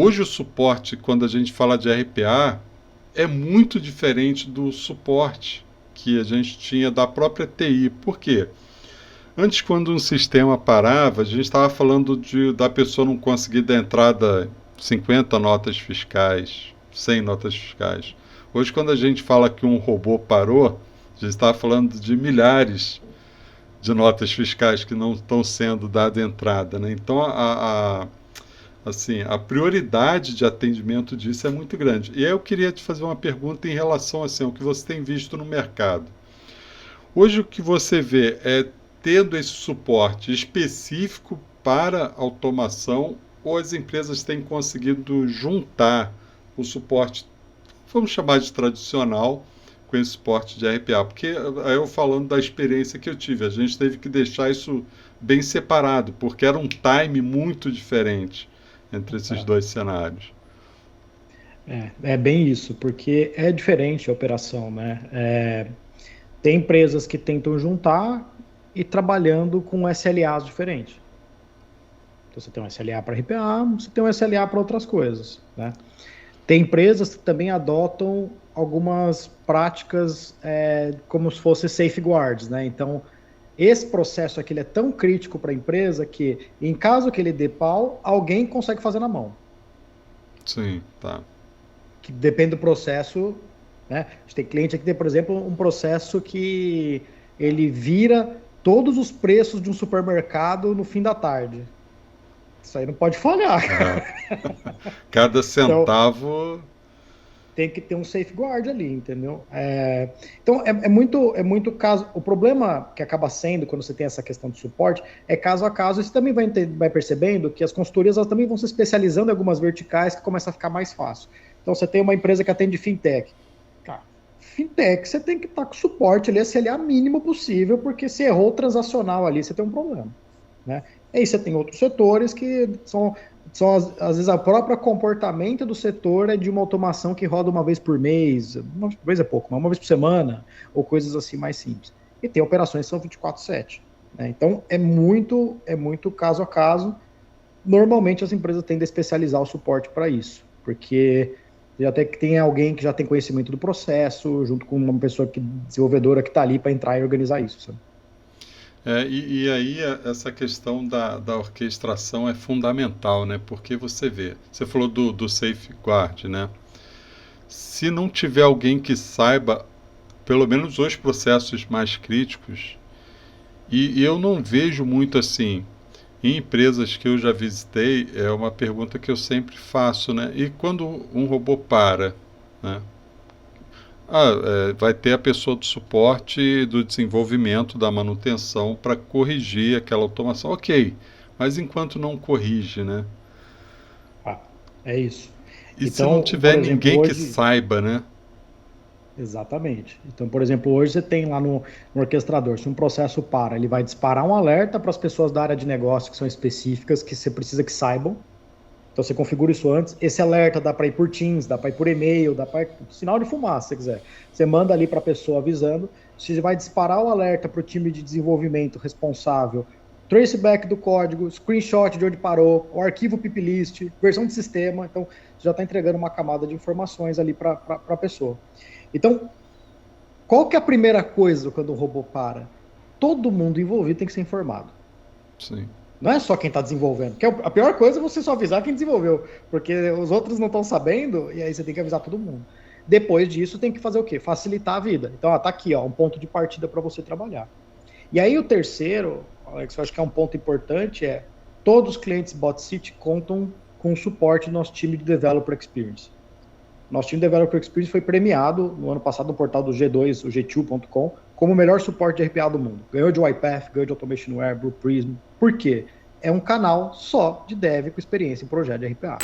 Hoje o suporte, quando a gente fala de RPA, é muito diferente do suporte que a gente tinha da própria TI. Por quê? Antes, quando um sistema parava, a gente estava falando da pessoa não conseguir dar entrada 50 notas fiscais, 100 notas fiscais. Hoje, quando a gente fala que um robô parou, a gente está falando de milhares de notas fiscais que não estão sendo dada entrada, né? Então, assim, a prioridade de atendimento disso é muito grande. E aí eu queria te fazer uma pergunta em relação assim, ao que você tem visto no mercado. Hoje o que você vê é tendo esse suporte específico para automação ou as empresas têm conseguido juntar o suporte, vamos chamar de tradicional, com esse suporte de RPA? Porque aí eu falando da experiência que eu tive, a gente teve que deixar isso bem separado, porque era um time muito diferente entre esses dois cenários. É bem isso, porque é diferente a operação, né? Tem empresas que tentam juntar e trabalhando com SLAs diferentes. Então você tem um SLA para RPA, você tem um SLA para outras coisas, né? Tem empresas que também adotam algumas práticas como se fossem safeguards, né? Então, esse processo aqui ele é tão crítico para a empresa que, em caso que ele dê pau, alguém consegue fazer na mão. Sim, tá. Que depende do processo, né? A gente tem cliente aqui que tem, por exemplo, um processo que ele vira todos os preços de um supermercado no fim da tarde. Isso aí não pode falhar. Cada Então, centavo. tem que ter um safeguard ali, entendeu? Então, é muito caso. O problema que acaba sendo quando você tem essa questão de suporte é caso a caso. E você também vai percebendo que as consultorias elas também vão se especializando em algumas verticais que começa a ficar mais fácil. Então, você tem uma empresa que atende fintech. Cara, fintech, você tem que estar com suporte ali, SLA mínimo possível, porque se errou o transacional ali, você tem um problema, né? E aí você tem outros setores que são às vezes, o próprio comportamento do setor é de uma automação que roda uma vez por mês, uma vez é pouco, mas uma vez por semana, ou coisas assim mais simples. E tem operações que são 24/7. Né? Então, é muito caso a caso. Normalmente, as empresas tendem a especializar o suporte para isso, porque já até que tem alguém que já tem conhecimento do processo, junto com uma pessoa desenvolvedora que está ali para entrar e organizar isso, sabe? E aí essa questão da orquestração é fundamental, né? Porque você falou do safeguard, né? Se não tiver alguém que saiba, pelo menos os processos mais críticos, e eu não vejo muito assim, em empresas que eu já visitei, é uma pergunta que eu sempre faço, né? E quando um robô para, né? Vai ter a pessoa do suporte, do desenvolvimento, da manutenção para corrigir aquela automação. Ok, mas enquanto não corrige, né? Ah, é isso. E se não Então, por tiver exemplo, ninguém que hoje, saiba, né? exatamente. Então, por exemplo, hoje você tem lá no orquestrador, se um processo para, ele vai disparar um alerta para as pessoas da área de negócio que são específicas, que você precisa que saibam. Então, você configura isso antes. Esse alerta dá para ir por Teams, dá para ir por e-mail, dá para ir por sinal de fumaça, se você quiser. Você manda ali para a pessoa avisando. Você vai disparar o alerta para o time de desenvolvimento responsável, traceback do código, screenshot de onde parou, o arquivo piplist, versão de sistema. Então, você já está entregando uma camada de informações ali para a pessoa. Então, qual que é a primeira coisa quando o robô para? Todo mundo envolvido tem que ser informado. Sim. Não é só quem está desenvolvendo. Porque a pior coisa é você só avisar quem desenvolveu. Porque os outros não estão sabendo, e aí você tem que avisar todo mundo. Depois disso, tem que fazer o quê? Facilitar a vida. Então, tá aqui, um ponto de partida para você trabalhar. E aí, o terceiro, Alex, eu acho que é um ponto importante, todos os clientes BotCity contam com o suporte do nosso time de Developer Experience. Nosso time de Developer Experience foi premiado no ano passado no portal do G2, o G2.com, como o melhor suporte de RPA do mundo. Ganhou de UiPath, ganhou de Automationware, Blue Prism. Por quê? É um canal só de dev com experiência em projeto de RPA.